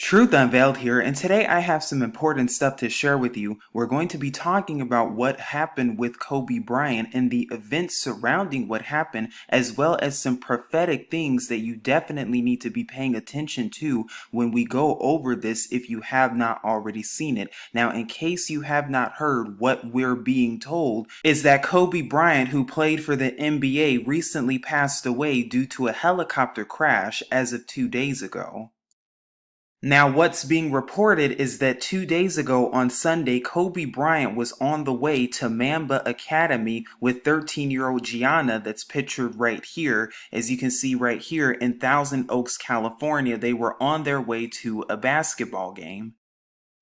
Truth Unveiled here, and today I have some important stuff to share with you. We're going to be talking about what happened with Kobe Bryant and the events surrounding what happened, as well as some prophetic things that you definitely need to be paying attention to when we go over this if you have not already seen it. Now, in case you have not heard, what we're being told is that Kobe Bryant, who played for the NBA, recently passed away due to a helicopter crash as of 2 days ago. Now, what's being reported is that 2 days ago on Sunday, Kobe Bryant was on the way to Mamba Academy with 13-year-old Gianna, that's pictured right here. As you can see right here in Thousand Oaks, California, they were on their way to a basketball game.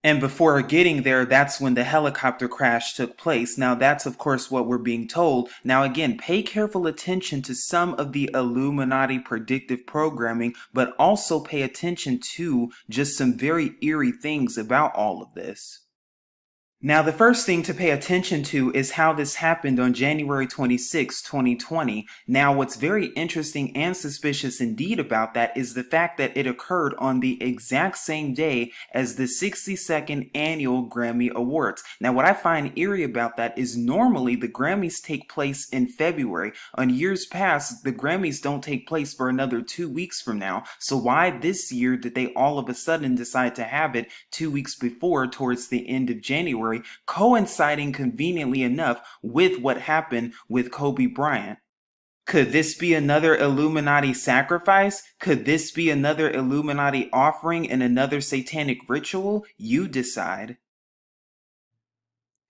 And before getting there, that's when the helicopter crash took place. Now, that's of course what we're being told. Now, again, pay careful attention to some of the Illuminati predictive programming, but also pay attention to just some very eerie things about all of this. Now, the first thing to pay attention to is how this happened on January 26, 2020. Now, what's very interesting and suspicious indeed about that is the fact that it occurred on the exact same day as the 62nd annual Grammy Awards. Now, what I find eerie about that is normally the Grammys take place in February. On years past, the Grammys don't take place for another 2 weeks from now. So why this year did they all of a sudden decide to have it 2 weeks before, towards the end of January? Coinciding conveniently enough with what happened with Kobe Bryant. Could this be another Illuminati sacrifice? Could this be another Illuminati offering and another satanic ritual? You decide.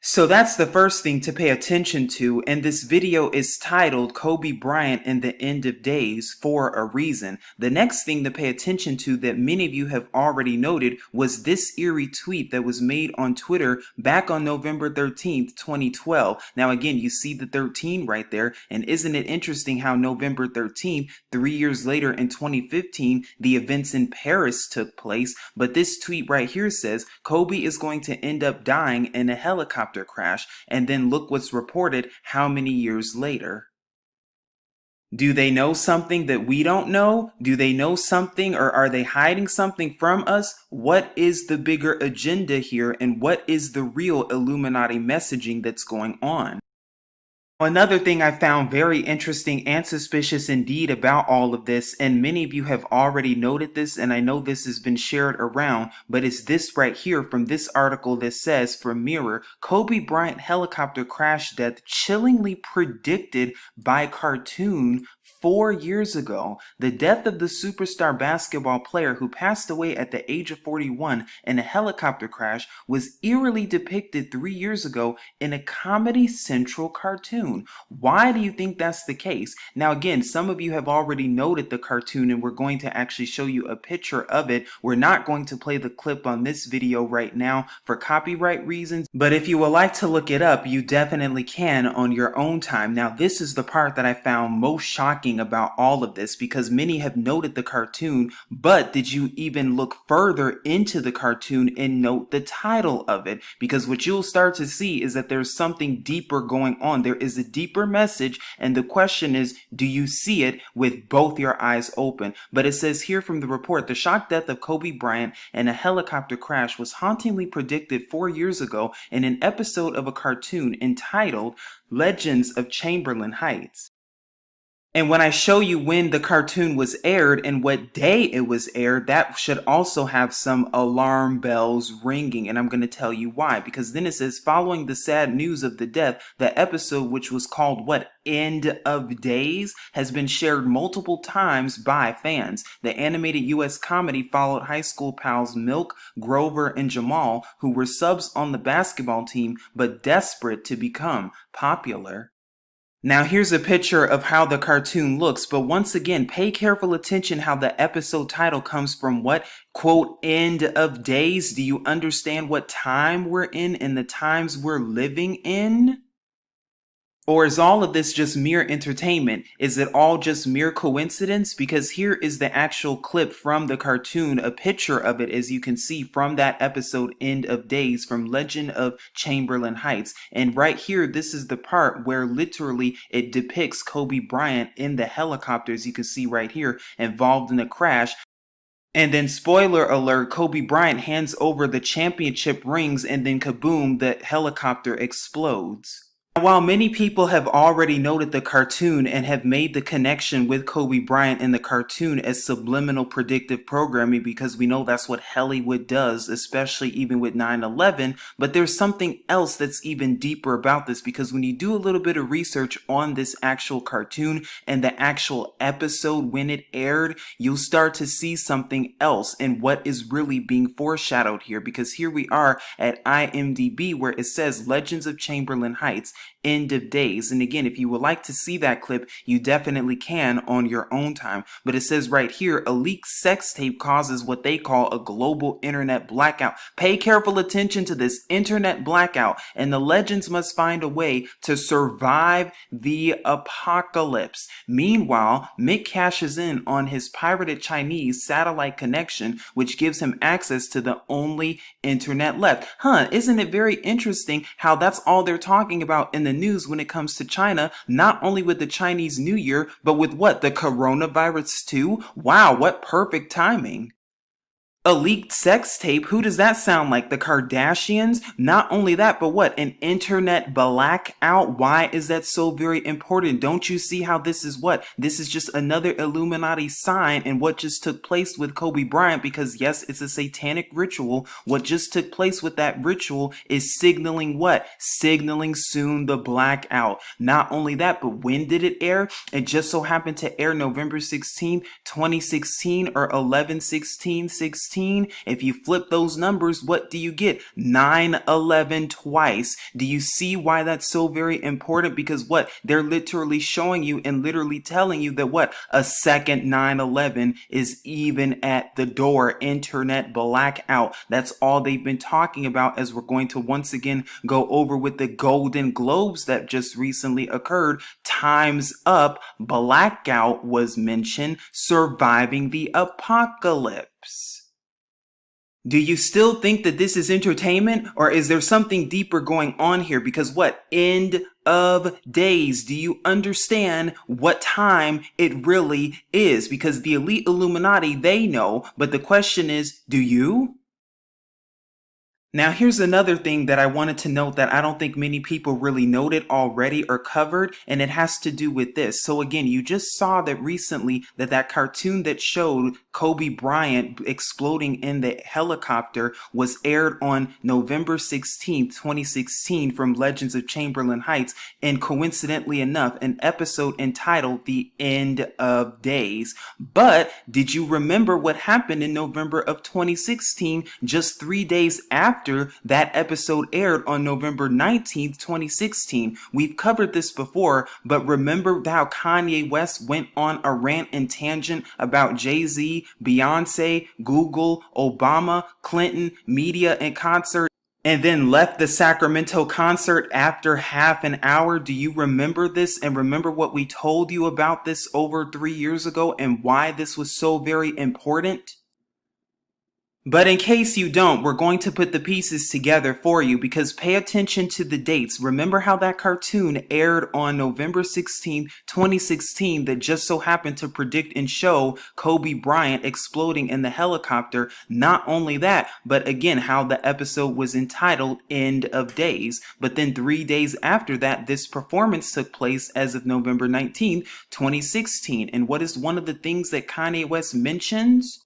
So that's the first thing to pay attention to, and this video is titled Kobe Bryant and the End of Days for a reason. The next thing to pay attention to that many of you have already noted was this eerie tweet that was made on Twitter back on November 13th, 2012. Now again, you see the 13 right there, and isn't it interesting how November 13th, 3 years later in 2015, the events in Paris took place, but this tweet right here says Kobe is going to end up dying in a helicopter crash, and then look what's reported how many years later. Do they know something that we don't know? Do they know something, or are they hiding something from us? What is the bigger agenda here, and what is the real Illuminati messaging that's going on? Another thing I found very interesting and suspicious indeed about all of this, and many of you have already noted this, and I know this has been shared around, but it's this right here from this article that says, from Mirror, Kobe Bryant helicopter crash death chillingly predicted by cartoon 4 years ago. The death of the superstar basketball player who passed away at the age of 41 in a helicopter crash was eerily depicted 3 years ago in a Comedy Central cartoon. Why do you think that's the case? Now again, some of you have already noted the cartoon, and we're going to actually show you a picture of it. We're not going to play the clip on this video right now for copyright reasons, but if you would like to look it up, you definitely can on your own time. Now this is the part that I found most shocking about all of this, because many have noted the cartoon, but did you even look further into the cartoon and note the title of it? Because what you'll start to see is that there's something deeper going on. There is a deeper message, and the question is, do you see it with both your eyes open? But it says here from the report, the shock death of Kobe Bryant in a helicopter crash was hauntingly predicted 4 years ago in an episode of a cartoon entitled Legends of Chamberlain Heights. And when I show you when the cartoon was aired and what day it was aired, that should also have some alarm bells ringing. And I'm going to tell you why. Because then it says, following the sad news of the death, the episode, which was called what? End of Days, has been shared multiple times by fans. The animated US comedy followed high school pals Milk, Grover, and Jamal, who were subs on the basketball team but desperate to become popular. Now here's a picture of how the cartoon looks, but once again, pay careful attention how the episode title comes from what? Quote, end of days. Do you understand what time we're in and the times we're living in? Or is all of this just mere entertainment? Is it all just mere coincidence? Because here is the actual clip from the cartoon, a picture of it, as you can see from that episode, End of Days, from Legend of Chamberlain Heights. And right here, this is the part where literally it depicts Kobe Bryant in the helicopter, as you can see right here, involved in a crash. And then, spoiler alert, Kobe Bryant hands over the championship rings, and then kaboom, the helicopter explodes. While many people have already noted the cartoon and have made the connection with Kobe Bryant in the cartoon as subliminal predictive programming, because we know that's what Hollywood does, especially even with 9/11, but there's something else that's even deeper about this, because when you do a little bit of research on this actual cartoon and the actual episode when it aired, you'll start to see something else and what is really being foreshadowed here, because here we are at IMDb where it says Legends of Chamberlain Heights, End of Days. And again, if you would like to see that clip, you definitely can on your own time. But it says right here, a leaked sex tape causes what they call a global internet blackout. Pay careful attention to this internet blackout, and the legends must find a way to survive the apocalypse. Meanwhile, Mick cashes in on his pirated Chinese satellite connection, which gives him access to the only internet left. Isn't it very interesting how that's all they're talking about in the news when it comes to China, not only with the Chinese New Year, but with what? The coronavirus too? Wow, what perfect timing. A leaked sex tape? Who does that sound like? The Kardashians? Not only that, but what? An internet blackout? Why is that so very important? Don't you see how this is what? This is just another Illuminati sign in what just took place with Kobe Bryant, because yes, it's a satanic ritual. What just took place with that ritual is signaling what? Signaling soon the blackout. Not only that, but when did it air? It just so happened to air November 16, 2016 or 11/16/16. If you flip those numbers, what do you get? 9/11 twice. Do you see why that's so very important? Because what? They're literally showing you and literally telling you that what? A second 9/11 is even at the door. Internet blackout. That's all they've been talking about, as we're going to once again go over with the Golden Globes that just recently occurred. Time's Up, blackout was mentioned, surviving the apocalypse. Do you still think that this is entertainment, or is there something deeper going on here? Because what? End of days. Do you understand what time it really is? Because the elite Illuminati, they know, but the question is, do you? Now, here's another thing that I wanted to note that I don't think many people really noted already or covered, and it has to do with this. So again, you just saw that recently that cartoon that showed Kobe Bryant exploding in the helicopter was aired on November 16th, 2016 from Legends of Chamberlain Heights, and coincidentally enough, an episode entitled The End of Days. But did you remember what happened in November of 2016, just 3 days after that episode aired on November 19th, 2016. We've covered this before, but remember how Kanye West went on a rant and tangent about Jay-Z, Beyonce, Google, Obama, Clinton, media, and concert, and then left the Sacramento concert after half an hour? Do you remember this? And remember what we told you about this over 3 years ago and why this was so very important? But in case you don't, we're going to put the pieces together for you, because pay attention to the dates. Remember how that cartoon aired on November 16, 2016 that just so happened to predict and show Kobe Bryant exploding in the helicopter? Not only that, but again, how the episode was entitled End of Days. But then 3 days after that, this performance took place as of November 19, 2016. And what is one of the things that Kanye West mentions?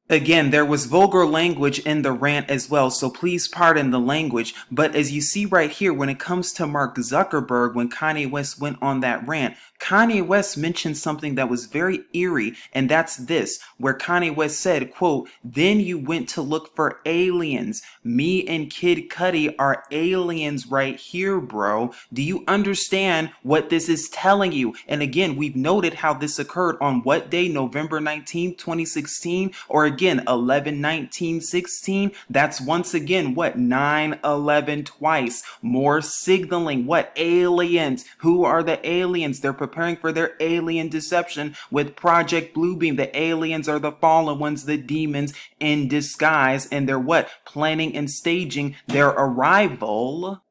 Again, there was vulgar language in the rant as well, so please pardon the language. But as you see right here, when it comes to Mark Zuckerberg, when Kanye West went on that rant, Kanye West mentioned something that was very eerie, and that's this, where Kanye West said, quote, "Then you went to look for aliens. Me and Kid Cudi are aliens right here, bro." Do you understand what this is telling you? And again, we've noted how this occurred on what day? November 19th, 2016, or again, 11/19/16. That's once again what? 9/11 twice. More signaling. What? Aliens. Who are the aliens? They're preparing for their alien deception with Project Bluebeam. The aliens are the fallen ones, the demons in disguise, and they're what? Planning and staging their arrival.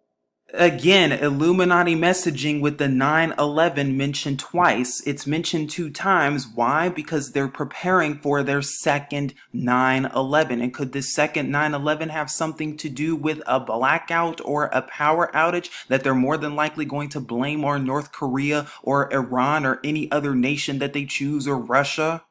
Again, Illuminati messaging with the 9/11 mentioned twice. It's mentioned 2 times. Why? Because they're preparing for their second 9/11. And could this second 9/11 have something to do with a blackout or a power outage that they're more than likely going to blame on North Korea or Iran or any other nation that they choose, or Russia?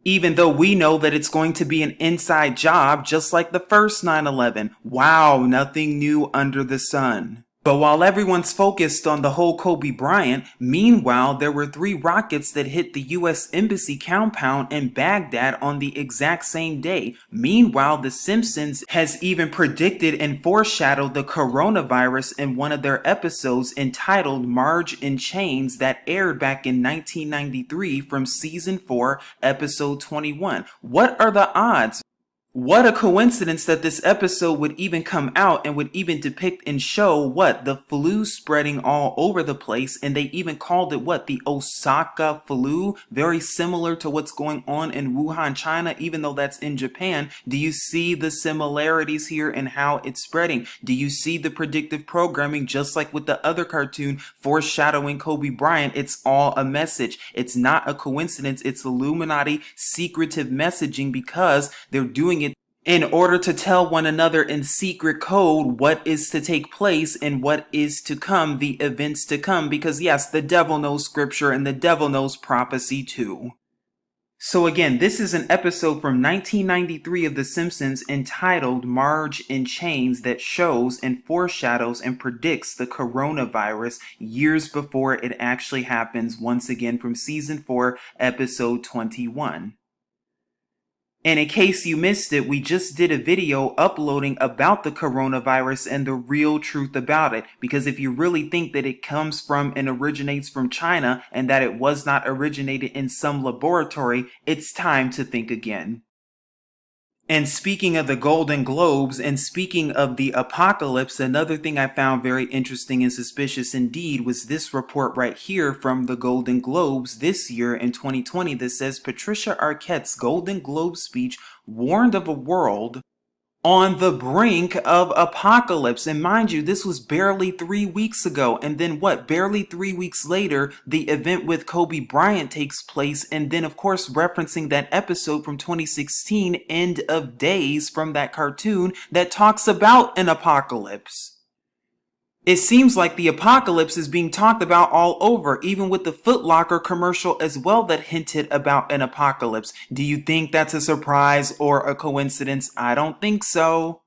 Even though we know that it's going to be an inside job just like the first 9/11. Wow, nothing new under the sun. But while everyone's focused on the whole Kobe Bryant, meanwhile, there were 3 rockets that hit the U.S. Embassy compound in Baghdad on the exact same day. Meanwhile, The Simpsons has even predicted and foreshadowed the coronavirus in one of their episodes entitled Marge in Chains that aired back in 1993 from Season 4, Episode 21. What are the odds? What a coincidence that this episode would even come out and would even depict and show what? The flu spreading all over the place, and they even called it what? The Osaka flu, very similar to what's going on in Wuhan, China, even though that's in Japan. Do you see the similarities here and how it's spreading? Do you see the predictive programming just like with the other cartoon foreshadowing Kobe Bryant? It's all a message. It's not a coincidence. It's Illuminati secretive messaging because they're doing it in order to tell one another in secret code what is to take place and what is to come, the events to come, because yes, the devil knows scripture and the devil knows prophecy too. So again, this is an episode from 1993 of The Simpsons entitled Marge in Chains that shows and foreshadows and predicts the coronavirus years before it actually happens, once again from Season 4, Episode 21. And in case you missed it, we just did a video uploading about the coronavirus and the real truth about it. Because if you really think that it comes from and originates from China and that it was not originated in some laboratory, it's time to think again. And speaking of the Golden Globes and speaking of the apocalypse, another thing I found very interesting and suspicious indeed was this report right here from the Golden Globes this year in 2020 that says Patricia Arquette's Golden Globe speech warned of a world on the brink of apocalypse. And mind you, this was barely 3 weeks ago. And then what? Barely 3 weeks later, the event with Kobe Bryant takes place. And then, of course, referencing that episode from 2016, End of Days, from that cartoon that talks about an apocalypse. It seems like the apocalypse is being talked about all over, even with the Foot Locker commercial as well that hinted about an apocalypse. Do you think that's a surprise or a coincidence? I don't think so.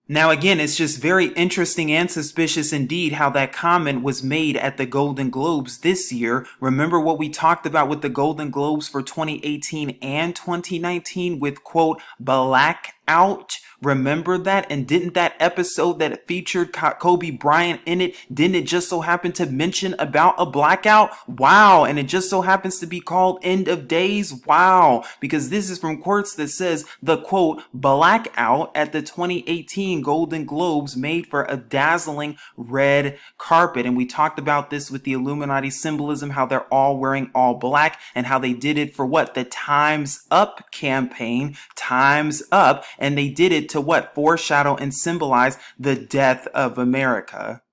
Now again, it's just very interesting and suspicious indeed how that comment was made at the Golden Globes this year. Remember what we talked about with the Golden Globes for 2018 and 2019 with, quote, blackout? Remember that? And didn't that episode that featured Kobe Bryant in it, didn't it just so happen to mention about a blackout? Wow. And it just so happens to be called End of Days? Wow. Because this is from Quartz that says the, quote, blackout at the 2018 Golden Globes made for a dazzling red carpet. And we talked about this with the Illuminati symbolism, how they're all wearing all black and how they did it for what? The Time's Up campaign, Time's Up. And they did it to what? Foreshadow and symbolize the death of America.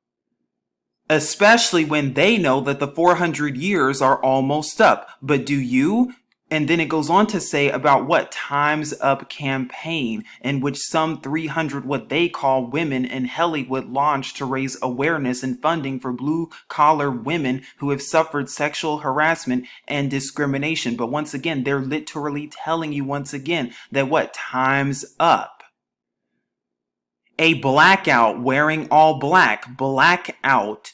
Especially when they know that the 400 years are almost up. But do you? And then it goes on to say about what? Time's Up campaign, in which some 300 what they call women in Hollywood launched to raise awareness and funding for blue-collar women who have suffered sexual harassment and discrimination. But once again, they're literally telling you once again that what? Time's up. A blackout, wearing all black, blackout.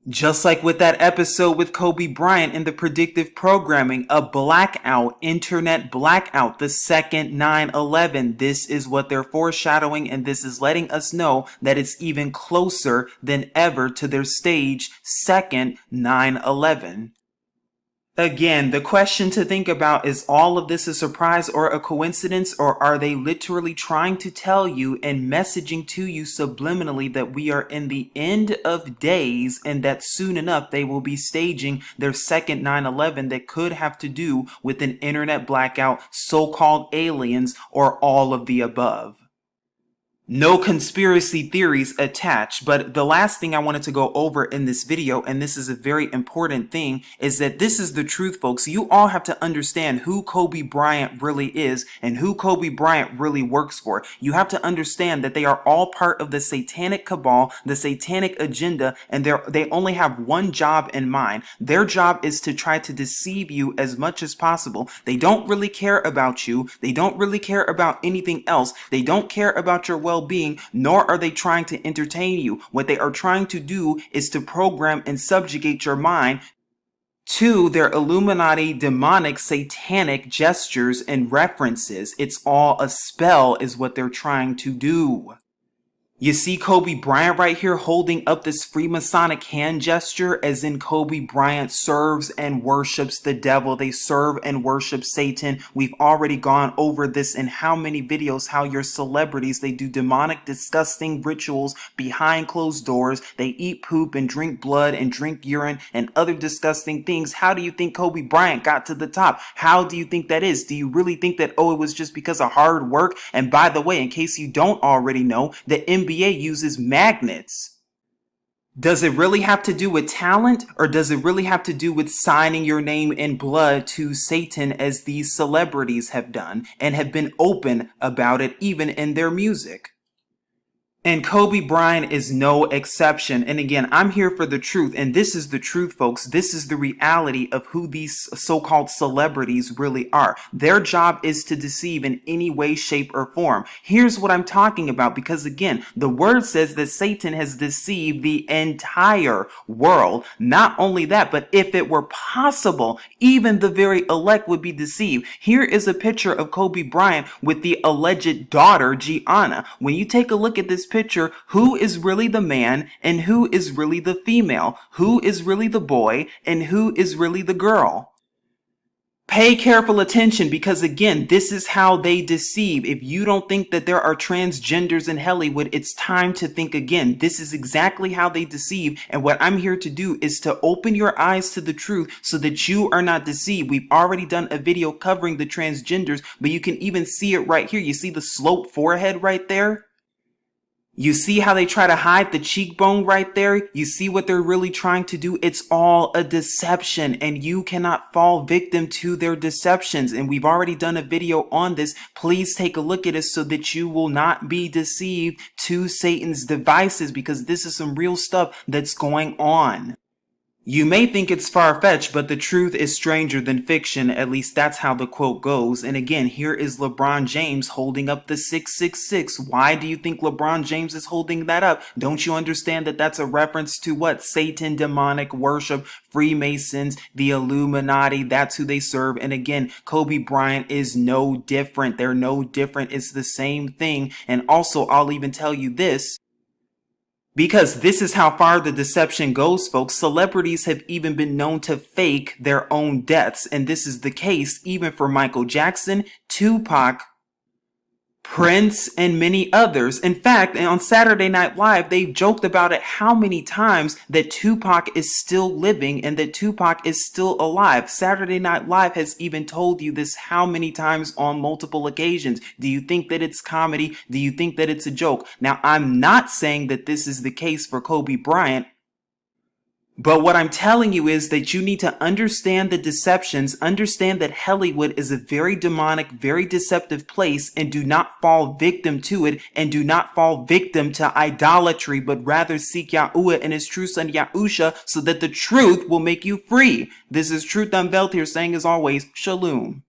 Just like with that episode with Kobe Bryant and the predictive programming, a blackout, internet blackout, the second 9/11. This is what they're foreshadowing, and this is letting us know that it's even closer than ever to their staged second 9/11. Again, the question to think about is all of this a surprise or a coincidence, or are they literally trying to tell you and messaging to you subliminally that we are in the end of days and that soon enough they will be staging their second 9/11 that could have to do with an internet blackout, so-called aliens, or all of the above? No conspiracy theories attached. But the last thing I wanted to go over in this video, and this is a very important thing, is that this is the truth, folks. You all have to understand who Kobe Bryant really is and who Kobe Bryant really works for. You have to understand that they are all part of the satanic cabal, the satanic agenda, and they only have one job in mind. Their job is to try to deceive you as much as possible. They don't really care about you. They don't really care about anything else. They don't care about your well-being, nor are they trying to entertain you. What they are trying to do is to program and subjugate your mind to their Illuminati, demonic, satanic gestures and references. It's all a spell is what they're trying to do. You see Kobe Bryant right here holding up this Freemasonic hand gesture, as in Kobe Bryant serves and worships the devil. They serve and worship Satan. We've already gone over this in how many videos, how your celebrities, they do demonic, disgusting rituals behind closed doors. They eat poop and drink blood and drink urine and other disgusting things. How do you think Kobe Bryant got to the top? How do you think that is? Do you really think that, oh, it was just because of hard work? And by the way, in case you don't already know, the NBA uses magnets. Does it really have to do with talent, or does it really have to do with signing your name in blood to Satan, as these celebrities have done and have been open about it even in their music? And Kobe Bryant is no exception. And again, I'm here for the truth. And this is the truth, folks. This is the reality of who these so-called celebrities really are. Their job is to deceive in any way, shape, or form. Here's what I'm talking about. Because again, the word says that Satan has deceived the entire world. Not only that, but if it were possible, even the very elect would be deceived. Here is a picture of Kobe Bryant with the alleged daughter, Gianna. When you take a look at this picture, who is really the man and who is really the female? Who is really the boy and who is really the girl? Pay careful attention, because again, this is how they deceive. If you don't think that there are transgenders in Hollywood, it's time to think again. This is exactly how they deceive. And what I'm here to do is to open your eyes to the truth so that you are not deceived. We've already done a video covering the transgenders, but you can even see it right here. You see the sloped forehead right there? You see how they try to hide the cheekbone right there? You see what they're really trying to do? It's all a deception, and you cannot fall victim to their deceptions. And we've already done a video on this. Please take a look at it so that you will not be deceived to Satan's devices, because this is some real stuff that's going on. You may think it's far-fetched, but the truth is stranger than fiction. At least that's how the quote goes. And again, here is LeBron James holding up the 666. Why do you think LeBron James is holding that up? Don't you understand that that's a reference to what? Satan, demonic worship, Freemasons, the Illuminati. That's who they serve. And again, Kobe Bryant is no different. They're no different. It's the same thing. And also, I'll even tell you this, because this is how far the deception goes, folks. Celebrities have even been known to fake their own deaths. And this is the case even for Michael Jackson, Tupac, Prince, and many others. In fact, on Saturday Night Live, they joked about it how many times that Tupac is still living and that Tupac is still alive. Saturday Night Live has even told you this how many times on multiple occasions. Do you think that it's comedy? Do you think that it's a joke? Now, I'm not saying that this is the case for Kobe Bryant. But what I'm telling you is that you need to understand the deceptions, understand that Hollywood is a very demonic, very deceptive place, and do not fall victim to it, and do not fall victim to idolatry, but rather seek Yahuwah and his true son Yahusha, so that the truth will make you free. This is Truth Unveiled here, saying as always, Shalom.